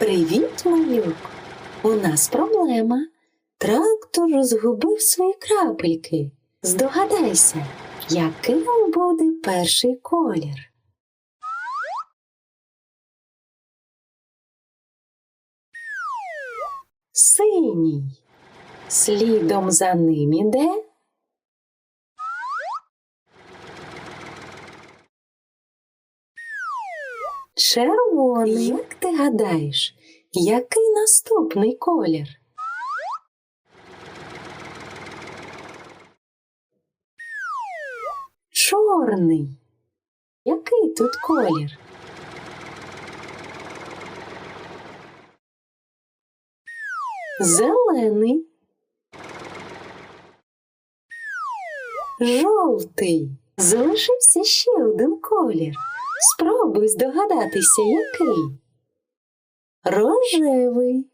Привіт, малюк! У нас проблема. Трактор згубив свої крапельки. Здогадайся, яким буде перший колір? Синій. Слідом за ним іде червоний. Як ти гадаєш, який наступний колір? Чорний. Який тут колір? Зелений. Жовтий. Залишився ще один колір. Спробуй здогадатися, який. Рожевий.